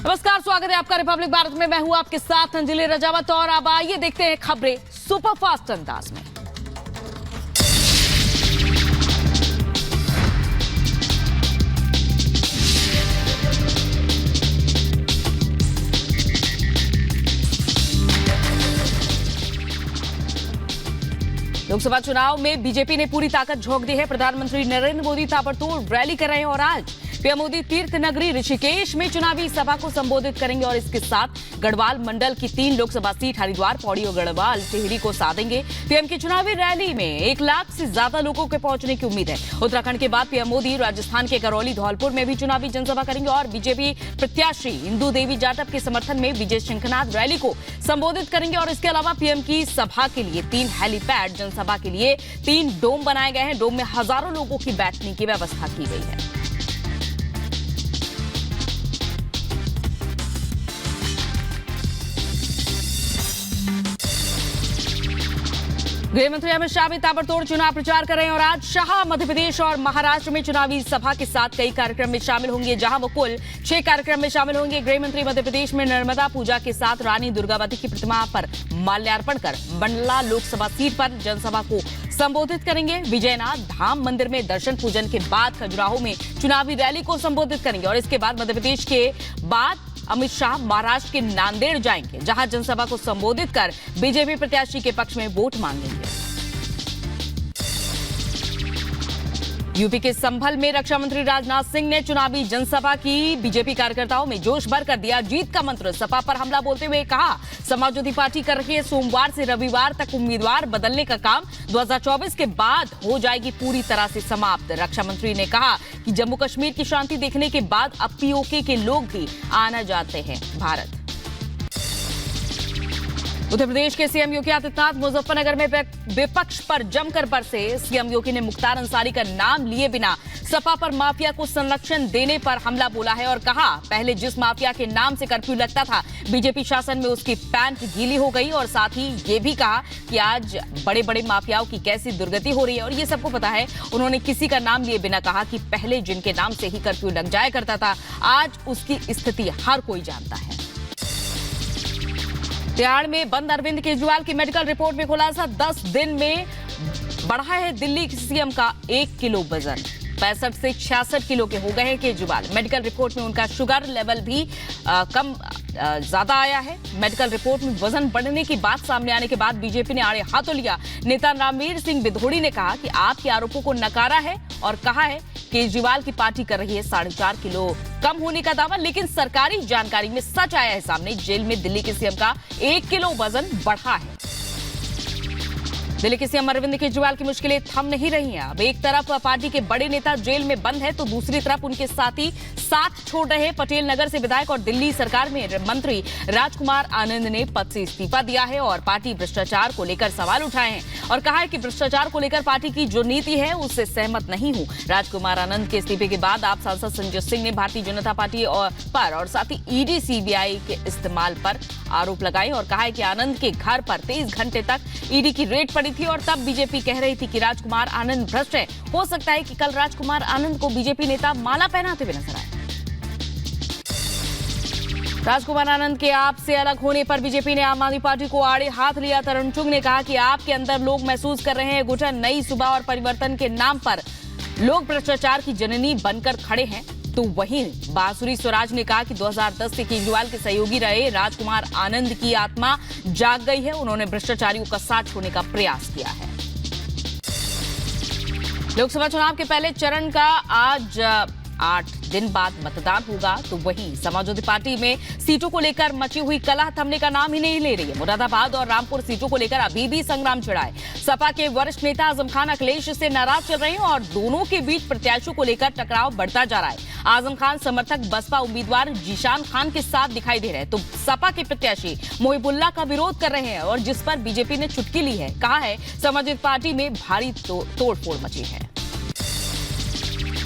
नमस्कार, स्वागत है आपका रिपब्लिक भारत में। मैं हूं आपके साथ अंजलि रजावत और अब आइए देखते हैं खबरें सुपरफास्ट अंदाज में। लोकसभा चुनाव में बीजेपी ने पूरी ताकत झोंक दी है। प्रधानमंत्री नरेंद्र मोदी ताबड़तोड़ रैली कर रहे हैं और आज पीएम मोदी तीर्थ नगरी ऋषिकेश में चुनावी सभा को संबोधित करेंगे और इसके साथ गढ़वाल मंडल की 3 लोकसभा सीट हरिद्वार, पौड़ी और गढ़वाल टिहरी को साधेंगे। पीएम की चुनावी रैली में 1 लाख से ज्यादा लोगों के पहुंचने की उम्मीद है। उत्तराखंड के बाद पीएम मोदी राजस्थान के करौली, धौलपुर में भी चुनावी जनसभा करेंगे और बीजेपी प्रत्याशी इंदु देवी जाटव के समर्थन में विजय शंखनाद रैली को संबोधित करेंगे और इसके अलावा पीएम की सभा के लिए 3 हेलीपैड, जनसभा के लिए 3 डोम बनाए गए हैं। डोम में हजारों लोगों की बैठने की व्यवस्था की गई है। गृह मंत्री अमित शाह भी ताबड़तोड़ चुनाव प्रचार कर रहे हैं और आज शाह मध्य प्रदेश और महाराष्ट्र में चुनावी सभा के साथ कई कार्यक्रम में शामिल होंगे, जहां वो कुल 6 कार्यक्रम में शामिल होंगे। गृह मंत्री मध्य प्रदेश में नर्मदा पूजा के साथ रानी दुर्गावती की प्रतिमा पर माल्यार्पण कर मंडला लोकसभा सीट पर जनसभा को संबोधित करेंगे। विजयनाथ धाम मंदिर में दर्शन पूजन के बाद खजुराहो में चुनावी रैली को संबोधित करेंगे और इसके बाद मध्य प्रदेश के बाद अमित शाह महाराष्ट्र के नांदेड़ जाएंगे, जहां जनसभा को संबोधित कर बीजेपी प्रत्याशी के पक्ष में वोट मांगेंगे। यूपी के संभल में रक्षा मंत्री राजनाथ सिंह ने चुनावी जनसभा की। बीजेपी कार्यकर्ताओं में जोश भर कर दिया जीत का मंत्र। सपा पर हमला बोलते हुए कहा, समाजवादी पार्टी कर रही है सोमवार से रविवार तक उम्मीदवार बदलने का काम। 2024 के बाद हो जाएगी पूरी तरह से समाप्त। रक्षा मंत्री ने कहा कि जम्मू कश्मीर की शांति देखने के बाद अब पीओके के लोग भी आना चाहते हैं भारत। उत्तर प्रदेश के सीएम योगी आदित्यनाथ मुजफ्फरनगर में विपक्ष पर जमकर बरसे। सीएम योगी ने मुख्तार अंसारी का नाम लिए बिना सपा पर माफिया को संरक्षण देने पर हमला बोला है और कहा, पहले जिस माफिया के नाम से कर्फ्यू लगता था, बीजेपी शासन में उसकी पैंट गीली हो गई। और साथ ही ये भी कहा कि आज बड़े बड़े माफियाओं की कैसी दुर्गति हो रही है और ये सबको पता है। उन्होंने किसी का नाम लिए बिना कहा कि पहले जिनके नाम से ही कर्फ्यू लग जाया करता था, आज उसकी स्थिति हर कोई जानता है। तिहाड़ में बंद अरविंद केजरीवाल की मेडिकल रिपोर्ट में खुलासा, 10 दिन में बढ़ा है दिल्ली सीएम का 1 किलो वजन। 65 से 66 किलो के हो गए हैं केजरीवाल। मेडिकल रिपोर्ट में उनका शुगर लेवल भी ज्यादा आया है। मेडिकल रिपोर्ट में वजन बढ़ने की बात सामने आने के बाद बीजेपी ने आड़े हाथों लिया। नेता रणवीर सिंह बिधोड़ी ने कहा कि आपके आरोपों को नकारा है और कहा है केजरीवाल की पार्टी कर रही है 4.5 किलो कम होने का दावा, लेकिन सरकारी जानकारी में सच आया है सामने। जेल में दिल्ली के सीएम का 1 किलो वजन बढ़ा है। दिल्ली के सीएम अरविंद केजरीवाल की मुश्किलें थम नहीं रही हैं। अब एक तरफ पार्टी के बड़े नेता जेल में बंद है तो दूसरी तरफ उनके साथी साथ छोड़ रहे हैं। पटेल नगर से विधायक और दिल्ली सरकार में मंत्री राजकुमार आनंद ने पद से इस्तीफा दिया है और पार्टी भ्रष्टाचार को लेकर सवाल उठाए हैं और कहा है कि भ्रष्टाचार को लेकर पार्टी की जो नीति है उससे सहमत नहीं हूं। राजकुमार आनंद के इस्तीफे के बाद आप सांसद संजय सिंह ने भारतीय जनता पार्टी और साथ ही ईडी सीबीआई के इस्तेमाल पर आरोप लगाए और कहा है कि आनंद के घर पर 23 घंटे तक ईडी की रेड पड़ी थी और तब बीजेपी कह रही थी कि राजकुमार आनंद भ्रष्ट है। हो सकता है कि कल राजकुमार आनंद को बीजेपी नेता माला पहनाते हुए नजर आए। राजकुमार आनंद के आप से अलग होने पर बीजेपी ने आम आदमी पार्टी को आड़े हाथ लिया। तरुण चुग ने कहा कि आपके अंदर लोग महसूस कर रहे हैं गुठन, नई सुबह और परिवर्तन के नाम पर लोग भ्रष्टाचार की जननी बनकर खड़े हैं। तो वहीं बांसुरी स्वराज ने कहा कि 2010 से केजरीवाल के सहयोगी रहे राजकुमार आनंद की आत्मा जाग गई है। उन्होंने भ्रष्टाचारियों का साथ छोड़ने का प्रयास किया है। लोकसभा चुनाव के पहले चरण का आज 8 दिन बाद मतदान होगा। तो वहीं समाजवादी पार्टी में सीटों को लेकर मची हुई कलह थमने का नाम ही नहीं ले रही है। मुरादाबाद और रामपुर सीटों को लेकर अभी भी संग्राम छिड़ा है। सपा के वरिष्ठ नेता आजम खान अखिलेश से नाराज चल रहे हैं और दोनों के बीच प्रत्याशियों को लेकर टकराव बढ़ता जा रहा है। आजम खान समर्थक बसपा उम्मीदवार जीशान खान के साथ दिखाई दे रहे हैं तो सपा के प्रत्याशी मोहिबुल्लाह का विरोध कर रहे हैं और जिस पर बीजेपी ने चुटकी ली है। कहा है समाजवादी पार्टी में भारी तोड़फोड़ मची है।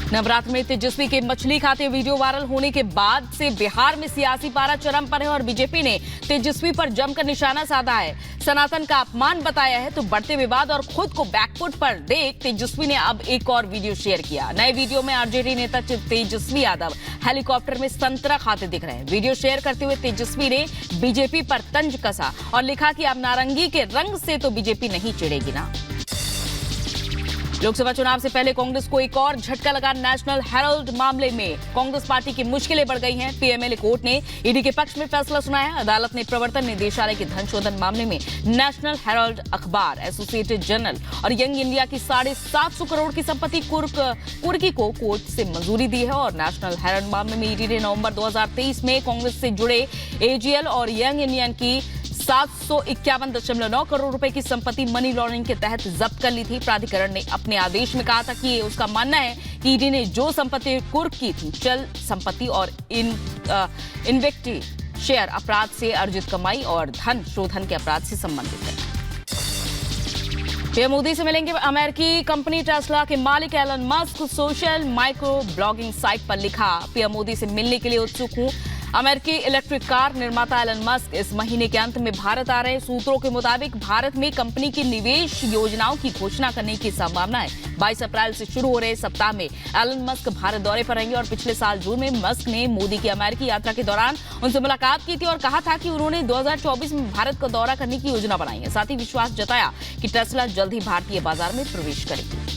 नवरात्र में तेजस्वी के मछली खाते वीडियो वायरल होने के बाद से बिहार में सियासी पारा चरम पर है और बीजेपी ने तेजस्वी पर जमकर निशाना साधा है। सनातन का अपमान बताया है तो बढ़ते विवाद और खुद को बैकफुट पर देख तेजस्वी ने अब एक और वीडियो शेयर किया। नए वीडियो में आरजेडी नेता तेजस्वी यादव हेलीकॉप्टर में संतरा खाते दिख रहे हैं। वीडियो शेयर करते हुए तेजस्वी ने बीजेपी पर तंज कसा और लिखा कि अब नारंगी के रंग से तो बीजेपी नहीं चिढ़ेगी ना। लोकसभा चुनाव से पहले कांग्रेस को एक और झटका लगा। नेशनल हेराल्ड मामले में कांग्रेस पार्टी की मुश्किलें बढ़ गई हैं। पीएमएलए कोर्ट ने ईडी के पक्ष में फैसला सुनाया। अदालत ने प्रवर्तन निदेशालय के धन शोधन मामले में नेशनल हेराल्ड अखबार, एसोसिएटेड जर्नल और यंग इंडिया की 750 करोड़ की संपत्ति कुर्की को कोर्ट से मंजूरी दी है। और नेशनल हेराल्ड मामले में ईडी ने नवंबर 2023 में कांग्रेस से जुड़े एजीएल और यंग इंडियन की 751.9 करोड़ रुपए की संपत्ति मनी लॉन्ड्रिंग के तहत जब्त कर ली थी। प्राधिकरण ने अपने आदेश में कहा था कि ये उसका मानना है कि ईडी ने जो संपत्ति कुर्क की थी चल संपत्ति और इन्वेक्टिव शेयर अपराध से अर्जित कमाई और धन शोधन के अपराध से संबंधित है। पीएम मोदी से मिलेंगे अमेरिकी कंपनी टेस्ला के मालिक Elon Musk. Social micro blogging site पर लिखा, पीएम मोदी से मिलने के लिए उत्सुक हूं। अमेरिकी इलेक्ट्रिक कार निर्माता एलन मस्क इस महीने के अंत में भारत आ रहे हैं। सूत्रों के मुताबिक भारत में कंपनी की निवेश योजनाओं की घोषणा करने की संभावना है। 22 अप्रैल से शुरू हो रहे सप्ताह में एलन मस्क भारत दौरे पर रहेंगे और पिछले साल जून में मस्क ने मोदी की अमेरिकी यात्रा के दौरान उनसे मुलाकात की थी और कहा था कि उन्होंने 2024 में भारत का दौरा करने की योजना बनाई है। साथ ही विश्वास जताया कि टेस्ला जल्द ही भारतीय बाजार में प्रवेश करेगी।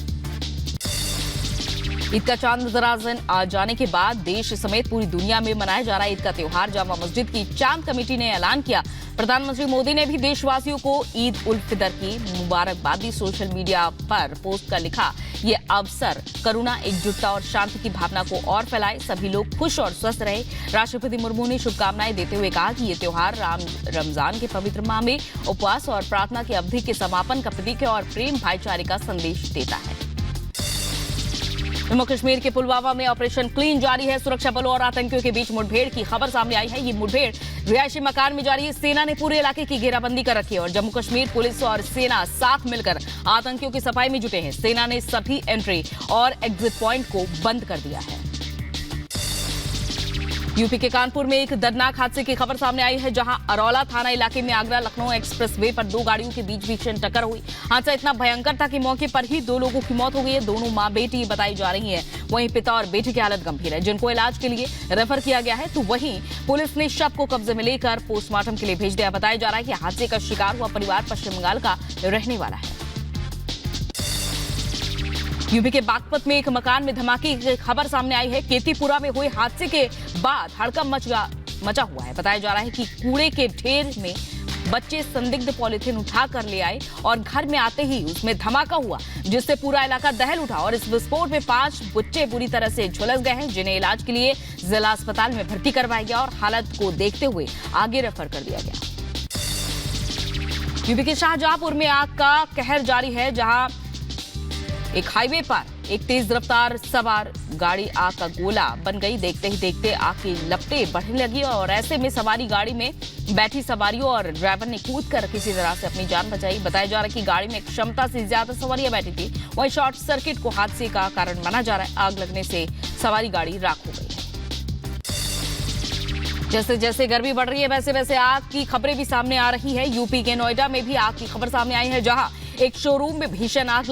ईद का चांद नजराजन आ जाने के बाद देश समेत पूरी दुनिया में मनाया जा रहा है ईद का त्योहार। जामा मस्जिद की चांद कमेटी ने ऐलान किया। प्रधानमंत्री मोदी ने भी देशवासियों को ईद उल फितर की मुबारकबाद दी। सोशल मीडिया पर पोस्ट कर लिखा, ये अवसर करुणा, एकजुटता और शांति की भावना को और फैलाए, सभी लोग खुश और स्वस्थ रहे। राष्ट्रपति मुर्मू ने शुभकामनाएं देते हुए कहा कि ये त्योहार रमजान के पवित्र माह में उपवास और प्रार्थना की अवधि के समापन का प्रतीक है और प्रेम भाईचारे का संदेश देता है। जम्मू कश्मीर के पुलवामा में ऑपरेशन क्लीन जारी है। सुरक्षा बलों और आतंकियों के बीच मुठभेड़ की खबर सामने आई है। ये मुठभेड़ रिहायशी मकान में जारी है। सेना ने पूरे इलाके की घेराबंदी कर रखी है और जम्मू कश्मीर पुलिस और सेना साथ मिलकर आतंकियों की सफाई में जुटे हैं। सेना ने सभी एंट्री और एग्जिट पॉइंट को बंद कर दिया है। यूपी के कानपुर में एक दर्दनाक हादसे की खबर सामने आई है, जहां अरौला थाना इलाके में आगरा लखनऊ एक्सप्रेसवे पर दो गाड़ियों के बीच भीषण टक्कर हुई। हादसा इतना भयंकर था कि मौके पर ही 2 लोगों की मौत हो गई है। दोनों मां बेटी बताई जा रही है। वहीं पिता और बेटी की हालत गंभीर है, जिनको इलाज के लिए रेफर किया गया है। तो वहीं पुलिस ने शव को कब्जे में लेकर पोस्टमार्टम के लिए भेज दिया। बताया जा रहा है कि हादसे का शिकार हुआ परिवार पश्चिम बंगाल का रहने वाला है। यूपी के बागपत में एक मकान में धमाके की खबर सामने आई है। केतीपुरा में हुए हादसे के बाद हड़कंप मचा हुआ है। बताया जा रहा है कि कूड़े के ढेर में बच्चे संदिग्ध पॉलिथीन उठा कर ले आए और घर में आते ही उसमें धमाका हुआ, जिससे पूरा इलाका दहल उठा और इस विस्फोट में 5 बच्चे बुरी तरह से झुलस गए हैं, जिन्हें इलाज के लिए जिला अस्पताल में भर्ती करवाया गया और हालत को देखते हुए आगे रेफर कर दिया गया। यूपी के शाहजहांपुर में आग का कहर जारी है, जहां एक हाईवे पर एक तेज रफ्तार सवार गाड़ी आग का गोला बन गई। देखते ही देखते आग की लपटें बढ़ने लगी और ऐसे में सवारी गाड़ी में बैठी सवारियों और ड्राइवर ने कूदकर किसी तरह से अपनी जान बचाई। बताया जा रहा है कि गाड़ी में क्षमता से ज्यादा सवारियां बैठी थी। वहीं शॉर्ट सर्किट को हादसे का कारण माना जा रहा है। आग लगने से सवारी गाड़ी राख हो गई है। जैसे जैसे गर्मी बढ़ रही है वैसे वैसे आग की खबरें भी सामने आ रही है। यूपी के नोएडा में भी आग की खबर सामने आई है, जहां एक शोरूम में भीषण आग